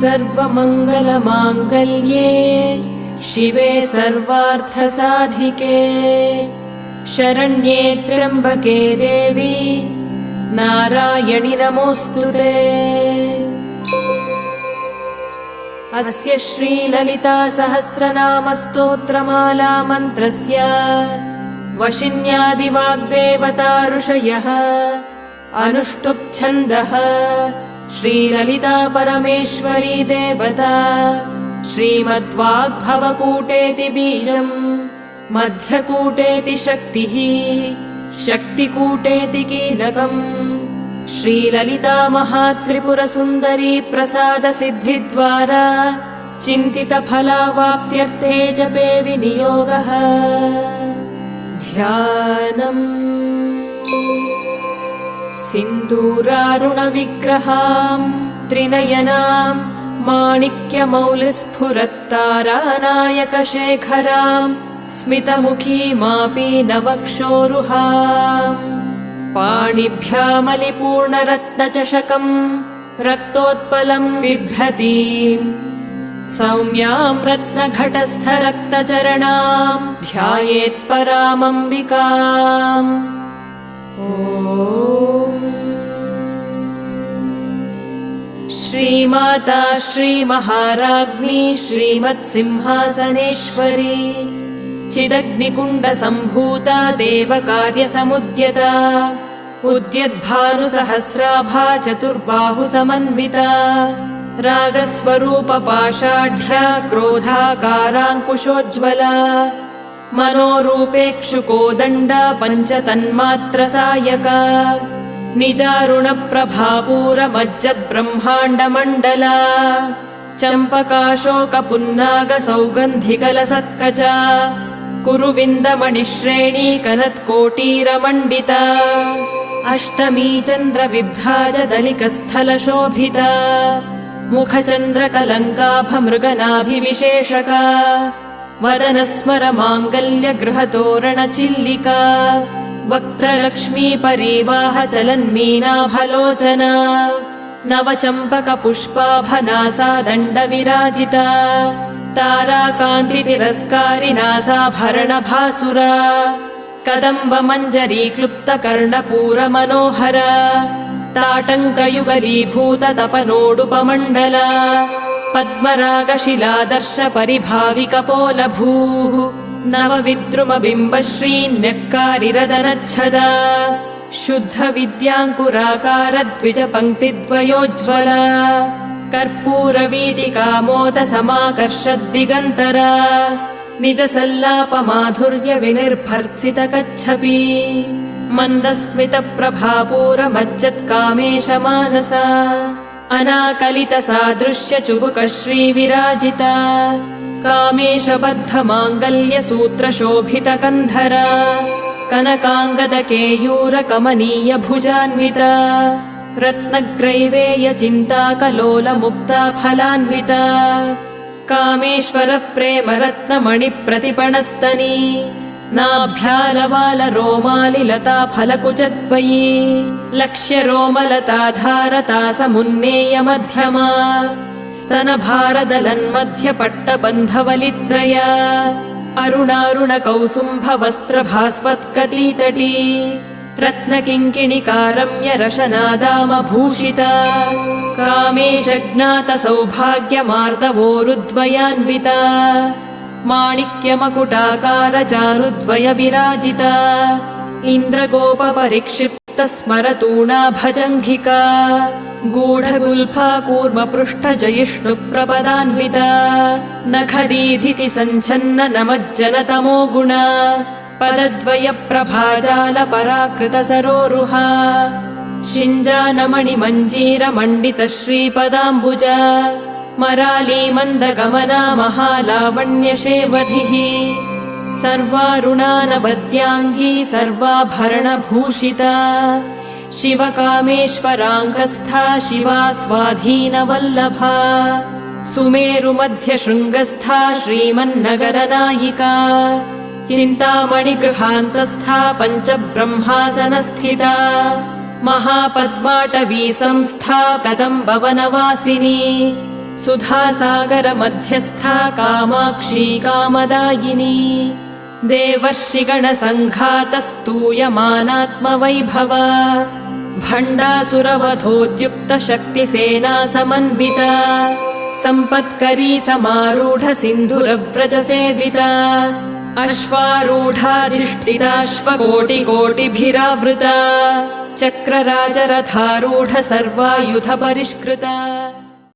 सर्वमङ्गलमाङ्गल्ये शिवे सर्वार्थसाधिके शरण्ये त्र्यम्बके देवी नारायणि नमोऽस्तुते। अस्य श्रीललिता सहस्रनामस्तोत्रमाला मन्त्रस्य वशिन्यादिवाग्देवता ऋषयः अनुष्टुप् छन्दः श्रीललिता परमेश्वरी देवता श्रीमद्वाग्भवकूटेति बीजम् मध्यकूटेति शक्तिः शक्तिकूटेति कीलकम् श्रीललिता महात्रिपुरसुन्दरी प्रसादसिद्धिद्वारा चिन्तितफलावाप्त्यर्थे जपे विनियोगः। ध्यानम् सिन्दूरारुणविग्रहाम् त्रिनयनाम् माणिक्यमौलिस्फुरत्तारानायकशेखराम् स्मितमुखीमापीनवक्षोरुहाम् पाणिभ्यामलिपूर्णरत्नचषकम् रक्तोत्पलम् बिभ्रतीम् सौम्याम् रत्नघटस्थरक्तचरणाम् ध्यायेत्परामम्बिकाम्। श्रीमाता श्रीमहाराज्ञी श्रीमत्सिंहासनेश्वरी चिदग्निकुण्डसम्भूता देवकार्यसमुद्यता उद्यद्भानुसहस्राभा चतुर्बाहुसमन्विता रागस्वरूपपाषाढ्या क्रोधाकाराङ्कुशोज्ज्वला मनोरूपेक्षुकोदण्डा पञ्चतन्मात्रसायका निजारुणप्रभापूरमज्जद्ब्रह्माण्डमण्डला चम्पकाशोकपुन्नागसौगन्धिकलसत्कचा कुरुविन्दमणिश्रेणी कनत्कोटीरमण्डिता अष्टमी चन्द्रविभ्राजदलिकस्थलशोभिता मुखचन्द्रकलङ्काभमृगनाभिविशेषका वदनस्मरमाङ्गल्यगृहतोरणचिल्लिका वक्त्रलक्ष्मीपरीवाहचलन्मीनाभलोचना नवचम्पकपुष्पाभनासा दण्डविराजिता ताराकान्तितिरस्कारिनासाभरणभासुरा कदम्बमञ्जरीक्लुप्तकर्णपूरमनोहरा ताटङ्कयुगलीभूततपनोडुपमण्डला पद्मरागशिलादर्शपरिभाविकपोलभूः नवविद्रुमबिम्बश्रीन्यक्कारिरदनच्छदा शुद्धविद्याङ्कुराकारद्विजपङ्क्तिद्वयोज्ज्वला कर्पूरवीटिकामोदसमाकर्षद्दिगन्तरा निजसल्लापमाधुर्यविनिर्भर्त्सितकच्छपी मन्दस्मितप्रभापूरमज्जत्कामेशमानसा अनाकलितसादृश्यचुबुकश्रीविराजिता कामेशबद्धमाङ्गल्यसूत्रशोभितकन्धरा कनकाङ्गदकेयूरकमनीयभुजान्विता रत्नग्रैवेयचिन्ताकलोलमुक्ता फलान्विता कामेश्वरप्रेमरत्नमणिप्रतिपणस्तनी नाभ्यालवालरोमालिलता फलकुचद्वयी लक्ष्यरोमलताधारतासमुन्नेयमध्यमा स्तनभारदलन्मध्यपट्टबन्धवलित्रया अरुणारुणकौसुम्भवस्त्रभास्वत्कटीतटी रत्नकिङ्किणिकारम्यरशनादामभूषिता कामेशज्ञातसौभाग्यमार्दवोरुद्वयान्विता माणिक्यमकुटाकारजानुद्वयविराजिता इन्द्रगोपपरिक्षिप्तस्मरतूणाभजङ्घिका गूढगुल्फा कूर्मपृष्ठजयिष्णुप्रपदान्विता नखदीधितिसञ्छन्ननमज्जनतमो गुणा पदद्वयप्रभाजालपराकृतसरोरुहा शिञ्जानमणिमञ्जीरमण्डितश्रीपदाम्बुजा मरालीमन्दगमना महालावण्यशेवधिः सर्वारुणानवद्याङ्गी सर्वाभरणभूषिता शिवकामेश्वराङ्गस्था शिवा स्वाधीनवल्लभा सुमेरुमध्यशृङ्गस्था श्रीमन्नगरनायिका चिन्तामणिगृहान्तस्था पञ्चब्रह्मासनस्थिता महापद्माटवी संस्था कदम्बवनवासिनी सुधासागरमध्यस्था कामाक्षी कामदायिनी देवर्षिगणसङ्घातस्तूयमानात्मवैभवा भण्डासुरवधोद्युक्तशक्तिसेना समन्विता सम्पत्करी समारूढ सिन्धुरव्रजसेविता अश्वारूढाधिष्ठिताश्वकोटिकोटिभिरावृता चक्रराजरथारूढ सर्वायुधपरिष्कृता।